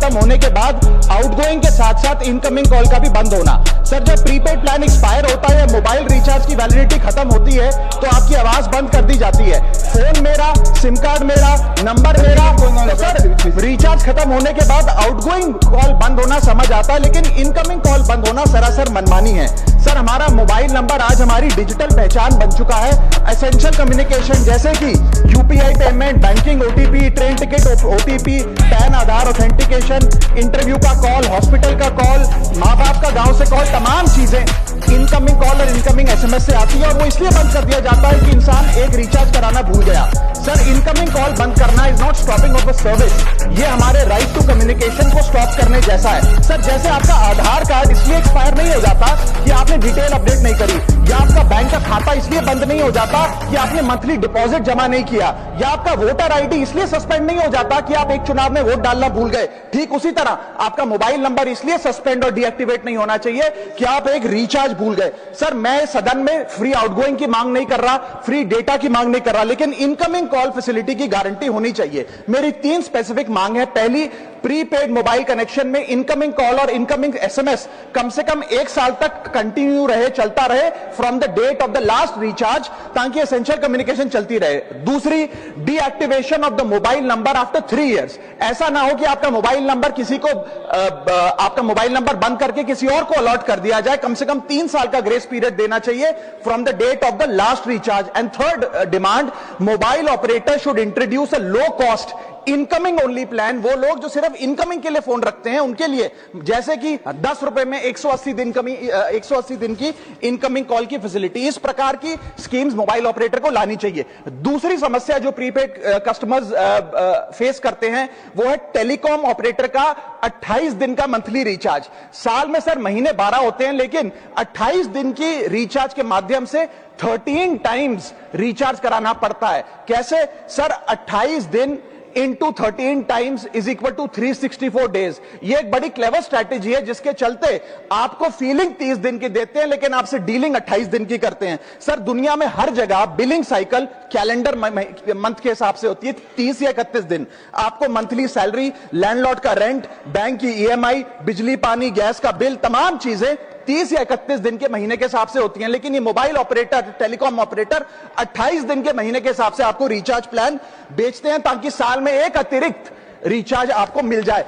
खत्म होने के बाद आउटगोइंग के साथ साथ इनकमिंग कॉल का भी बंद होना। सर जब प्रीपेड प्लान एक्सपायर होता है, मोबाइल रिचार्ज की वैलिडिटी खत्म होती है तो आपकी आवाज बंद कर दी जाती है। फोन मेरा, सिम कार्ड मेरा, नंबर मेरा, तो सर रिचार्ज खत्म होने के बाद आउटगोइंग कॉल बंद होना समझ आता है, लेकिन इनकमिंग कॉल बंद होना सरासर मनमानी है। सर हमारा मोबाइल नंबर आज हमारी डिजिटल पहचान बन चुका है। एसेंशियल कम्युनिकेशन जैसे कि UPI payment, banking OTP, train ticket OTP, PAN Aadhaar authentication, interview का कॉल, हॉस्पिटल का कॉल, माँ बाप का गांव से कॉल, तमाम चीजें इनकमिंग कॉल और इनकमिंग एसएमएस से आती है और वो इसलिए बंद कर दिया जाता है कि इंसान एक रिचार्ज कराना भूल गया। सर इनकमिंग कॉल बंद करना is not stopping of the service, ये हमारे राइट टू कम्युनिकेशन को स्टॉप करने जैसा है। सर जैसे आपका आधार कार्ड इसलिए एक्सपायर नहीं हो जाता कि आपने डिटेल अपडेट नहीं करी, या आपका बैंक का खाता इसलिए बंद नहीं हो जाता कि आपने मंथली डिपॉजिट जमा नहीं किया, या आपका वोटर आईडी इसलिए सस्पेंड नहीं हो जाता कि आप एक चुनाव में वोट डालना भूल गए। ठीक उसी तरह आपका मोबाइल नंबर इसलिए सस्पेंड और डीएक्टिवेट नहीं होना चाहिए कि आप एक रिचार्ज भूल गए। सर मैं सदन में फ्री आउटगोइंग की मांग नहीं कर रहा, फ्री डेटा की मांग नहीं कर रहा, लेकिन इनकमिंग कॉल फैसिलिटी की गारंटी होनी चाहिए। मेरी 3 स्पेसिफिक मांग है। पहली, प्रीपेड मोबाइल कनेक्शन में इनकमिंग कॉल और इनकमिंग एसएमएस कम से कम 1 साल तक कंटिन्यू रहे, चलता रहे from the date of the last recharge, ताकि एसेंशियल कम्युनिकेशन चलती रहे। दूसरी, deactivation of the mobile number after 3 years. ऐसा ना हो कि आपका मोबाइल नंबर किसी को आपका मोबाइल नंबर बंद करके किसी और को अलॉट कर दिया जाए। कम से कम 3 साल का ग्रेस पीरियड देना चाहिए from the date of the last recharge. And third demand, mobile operator should introduce a low cost incoming only plan. वो लोग जो सिर्फ इनकमिंग के लिए फोन रखते हैं उनके लिए, जैसे कि 10 रुपए में 180 दिन की इनकमिंग कॉल की फैसिलिटी, इस प्रकार की स्कीम्स मोबाइल ऑपरेटर को लानी चाहिए। दूसरी समस्या जो प्रीपेड कस्टमर्स फेस करते हैं वो है टेलीकॉम ऑपरेटर का 28 दिन का मंथली रिचार्ज। साल में सर महीने 12 होते हैं, लेकिन 28 दिन की रिचार्ज के माध्यम से 13 टाइम्स रिचार्ज कराना पड़ता है। कैसे सर? 28 दिन into 13 times is equal to 364 days. ये एक बड़ी क्लेवर स्ट्रैटेजी है जिसके चलते आपको फीलिंग 30 दिन की देते हैं, लेकिन आपसे डीलिंग 28 दिन की करते हैं। सर दुनिया में हर जगह बिलिंग साइकिल कैलेंडर मंथ के हिसाब से होती है, 30 या 31 दिन। आपको मंथली सैलरी, लैंडलॉर्ड का रेंट, बैंक की ईएमआई, बिजली पानी गैस का बिल, तमाम चीजें 30 या 31 दिन के महीने के हिसाब से होती हैं। लेकिन ये मोबाइल ऑपरेटर, टेलीकॉम ऑपरेटर 28 दिन के महीने के हिसाब से आपको रिचार्ज प्लान बेचते हैं, ताकि साल में एक अतिरिक्त रिचार्ज आपको मिल जाए।